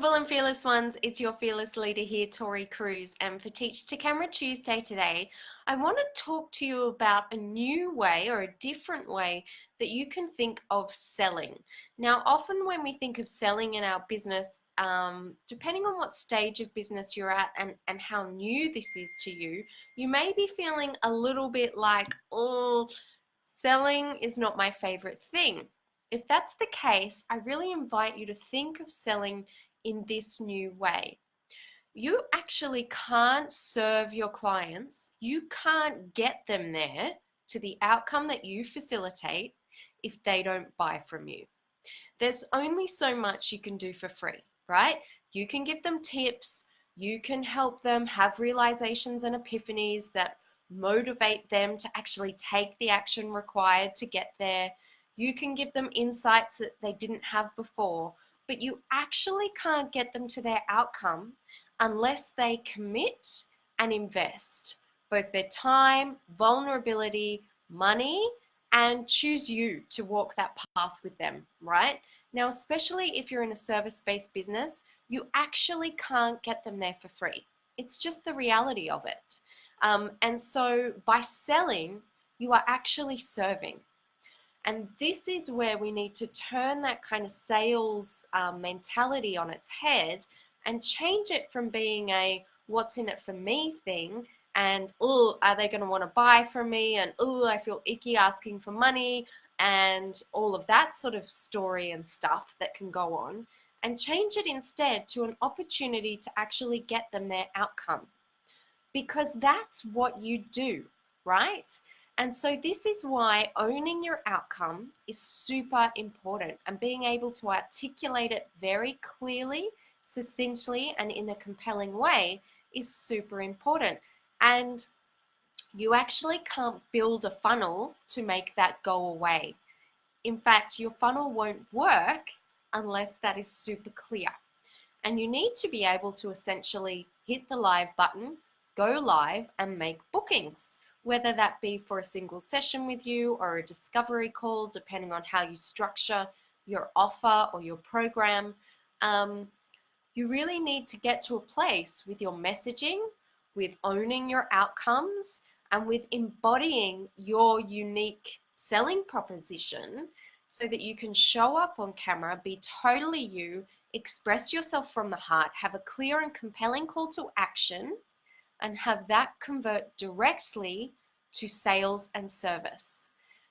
Possible and fearless ones, it's your fearless leader here, Tori Cruz, and for Teach to Camera Tuesday today, I want to talk to you about a new way or a different way that you can think of selling. Now, often when we think of selling in our business, depending on what stage of business you're at and how new this is to you, you may be feeling a little bit like, oh, selling is not my favorite thing. If that's the case, I really invite you to think of selling in this new way. You actually can't serve your clients, you can't get them there to the outcome that you facilitate if they don't buy from you. There's only so much you can do for free, right? You can give them tips, you can help them have realizations and epiphanies that motivate them to actually take the action required to get there. You can give them insights that they didn't have before, but you actually can't get them to their outcome unless they commit and invest both their time, vulnerability, money, and choose you to walk that path with them, right? Now, especially if you're in a service-based business, you actually can't get them there for free. It's just the reality of it. And so by selling, you are actually serving. And this is where we need to turn that kind of sales mentality on its head and change it from being a what's in it for me thing and, oh, are they going to want to buy from me? And, oh, I feel icky asking for money and all of that sort of story and stuff that can go on, and change it instead to an opportunity to actually get them their outcome. Because that's what you do, right? And so this is why owning your outcome is super important, and being able to articulate it very clearly, succinctly, and in a compelling way is super important. And you actually can't build a funnel to make that go away. In fact, your funnel won't work unless that is super clear. And you need to be able to essentially hit the live button, go live, and make bookings, whether that be for a single session with you or a discovery call, depending on how you structure your offer or your program. You really need to get to a place with your messaging, with owning your outcomes, and with embodying your unique selling proposition so that you can show up on camera, be totally you, express yourself from the heart, have a clear and compelling call to action, and have that convert directly to sales and service.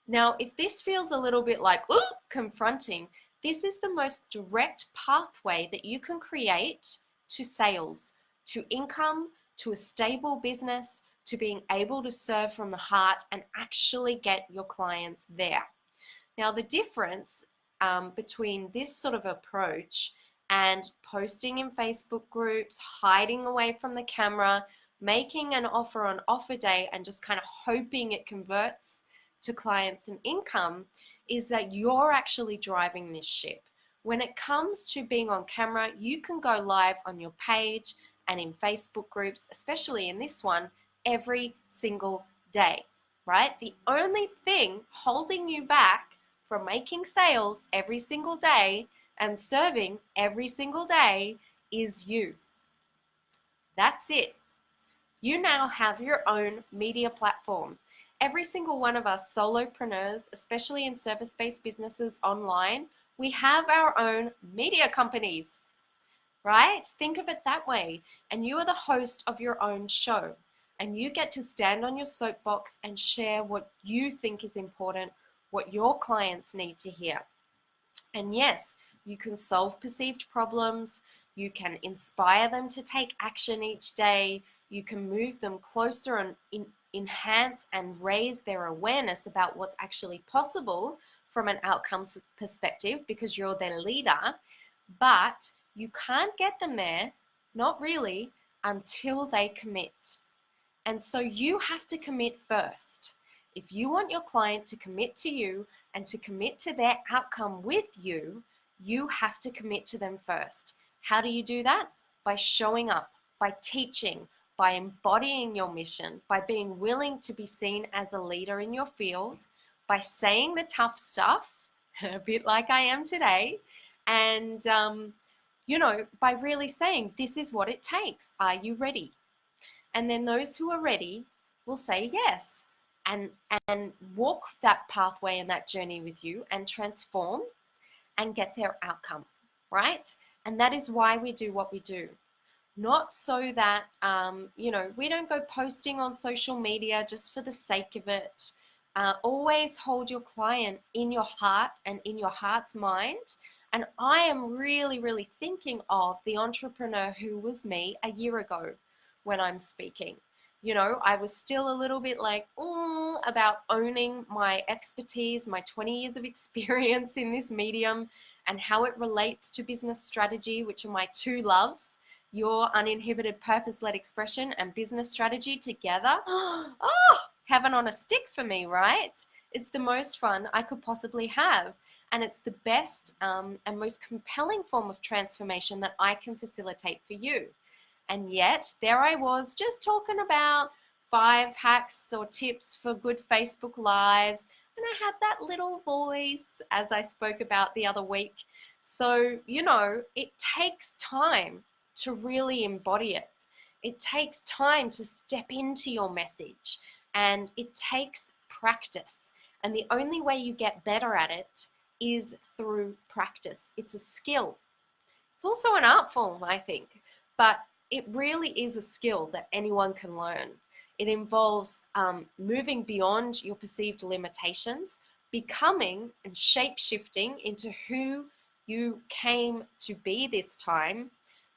Now, if this feels a little bit like, ooh, confronting, this is the most direct pathway that you can create to sales, to income, to a stable business, to being able to serve from the heart and actually get your clients there. Now, the difference between this sort of approach and posting in Facebook groups, hiding away from the camera, making an offer on offer day and just kind of hoping it converts to clients and income is that you're actually driving this ship. When it comes to being on camera, you can go live on your page and in Facebook groups, especially in this one, every single day, right? The only thing holding you back from making sales every single day and serving every single day is you. That's it. You now have your own media platform. Every single one of us solopreneurs, especially in service-based businesses online, we have our own media companies, right? Think of it that way. And you are the host of your own show. And you get to stand on your soapbox and share what you think is important, what your clients need to hear. And yes, you can solve perceived problems. You can inspire them to take action each day. You can move them closer and enhance and raise their awareness about what's actually possible from an outcomes perspective because you're their leader. But you can't get them there, not really, until they commit. And so you have to commit first. If you want your client to commit to you and to commit to their outcome with you, you have to commit to them first. How do you do that? By showing up, by teaching, by embodying your mission, by being willing to be seen as a leader in your field, by saying the tough stuff, a bit like I am today, and by really saying, this is what it takes. Are you ready? And then those who are ready will say yes and walk that pathway and that journey with you and transform and get their outcome, right? And that is why we do what we do. Not so that, we don't go posting on social media just for the sake of it. Always hold your client in your heart and in your heart's mind. And I am really, really thinking of the entrepreneur who was me a year ago when I'm speaking. I was still a little bit like, about owning my expertise, my 20 years of experience in this medium and how it relates to business strategy, which are my two loves, your uninhibited purpose-led expression and business strategy together. Oh, heaven on a stick for me, right? It's the most fun I could possibly have. And it's the best and most compelling form of transformation that I can facilitate for you. And yet, there I was just talking about 5 hacks or tips for good Facebook Lives. And I had that little voice as I spoke about the other week. So, it takes time to really embody it. It takes time to step into your message, and it takes practice. And the only way you get better at it is through practice. It's a skill. It's also an art form, I think, but it really is a skill that anyone can learn. It involves moving beyond your perceived limitations, becoming and shape-shifting into who you came to be this time,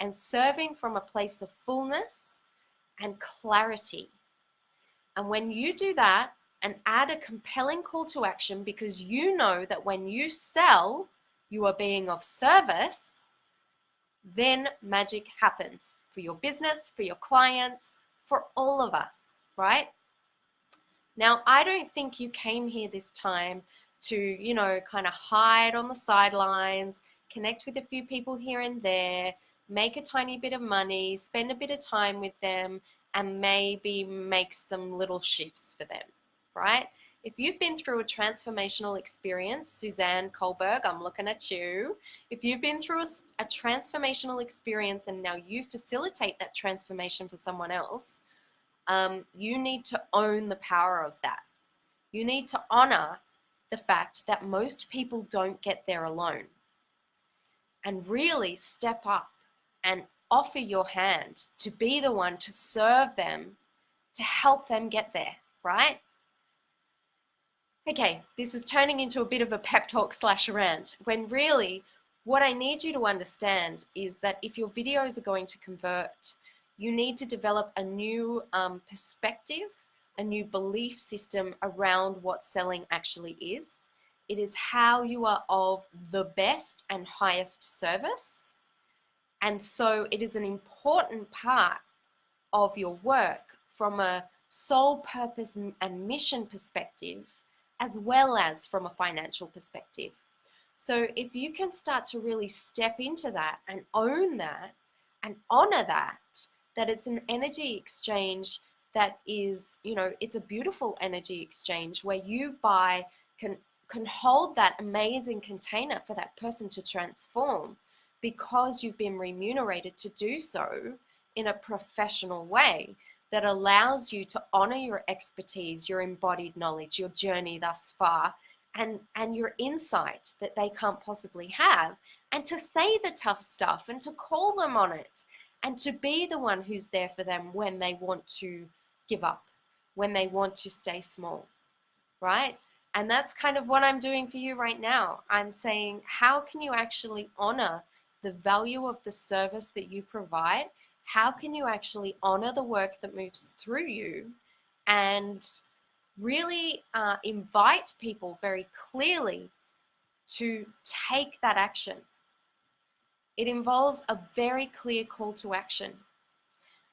and serving from a place of fullness and clarity. And when you do that and add a compelling call to action, because you know that when you sell, you are being of service, then magic happens for your business, for your clients, for all of us, right? Now, I don't think you came here this time to, kind of hide on the sidelines, connect with a few people here and there, make a tiny bit of money, spend a bit of time with them, and maybe make some little shifts for them, right? If you've been through a transformational experience, Suzanne Kohlberg, I'm looking at you. If you've been through a transformational experience and now you facilitate that transformation for someone else, you need to own the power of that. You need to honor the fact that most people don't get there alone, and really step up and offer your hand to be the one to serve them, to help them get there, right? Okay, this is turning into a bit of a pep talk / rant, when really what I need you to understand is that if your videos are going to convert, you need to develop a new perspective, a new belief system around what selling actually is. It is how you are of the best and highest service. And so it is an important part of your work from a soul purpose and mission perspective, as well as from a financial perspective. So if you can start to really step into that and own that and honor that it's an energy exchange that is, it's a beautiful energy exchange where you can hold that amazing container for that person to transform, because you've been remunerated to do so in a professional way that allows you to honor your expertise, your embodied knowledge, your journey thus far, and your insight that they can't possibly have, and to say the tough stuff and to call them on it, and to be the one who's there for them when they want to give up, when they want to stay small, right? And that's kind of what I'm doing for you right now. I'm saying, how can you actually honor the value of the service that you provide? How can you actually honor the work that moves through you and really invite people very clearly to take that action? It involves a very clear call to action.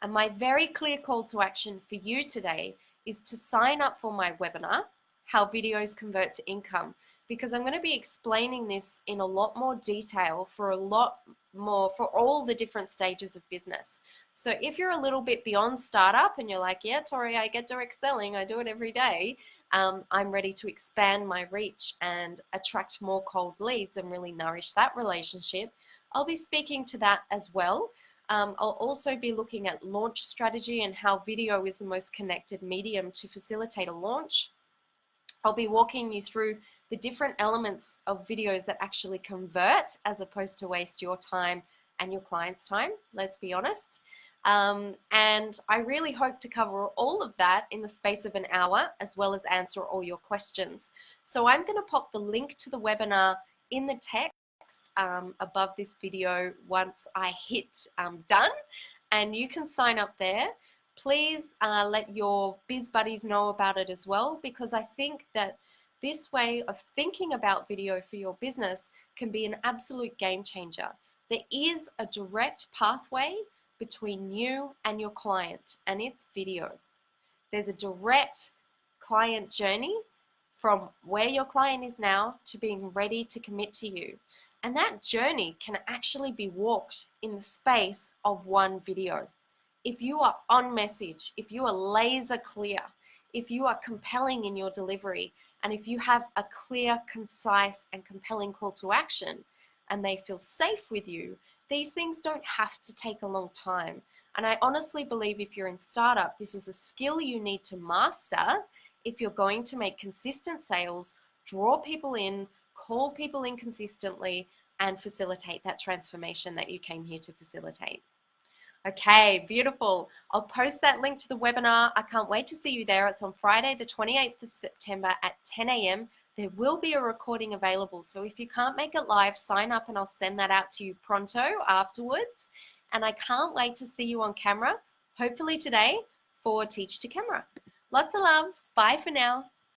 And my very clear call to action for you today is to sign up for my webinar, How Videos Convert to Income, because I'm going to be explaining this in a lot more detail for all the different stages of business. So if you're a little bit beyond startup and you're like, yeah, Tori, I get direct selling, I do it every day, I'm ready to expand my reach and attract more cold leads and really nourish that relationship, I'll be speaking to that as well. I'll also be looking at launch strategy and how video is the most connected medium to facilitate a launch. I'll be walking you through the different elements of videos that actually convert as opposed to waste your time and your client's time, let's be honest. And I really hope to cover all of that in the space of an hour, as well as answer all your questions. So I'm going to pop the link to the webinar in the text above this video once I hit done, and you can sign up there. Please let your biz buddies know about it as well, because I think that this way of thinking about video for your business can be an absolute game changer. There is a direct pathway between you and your client, and it's video. There's a direct client journey from where your client is now to being ready to commit to you. And that journey can actually be walked in the space of one video. If you are on message, if you are laser clear, if you are compelling in your delivery, and if you have a clear, concise, and compelling call to action, and they feel safe with you, these things don't have to take a long time. And I honestly believe if you're in startup, this is a skill you need to master if you're going to make consistent sales, draw people in, call people in consistently, and facilitate that transformation that you came here to facilitate. Okay, beautiful. I'll post that link to the webinar. I can't wait to see you there. It's on Friday, the 28th of September at 10 a.m. There will be a recording available. So if you can't make it live, sign up and I'll send that out to you pronto afterwards. And I can't wait to see you on camera, hopefully today, for Teach to Camera. Lots of love. Bye for now.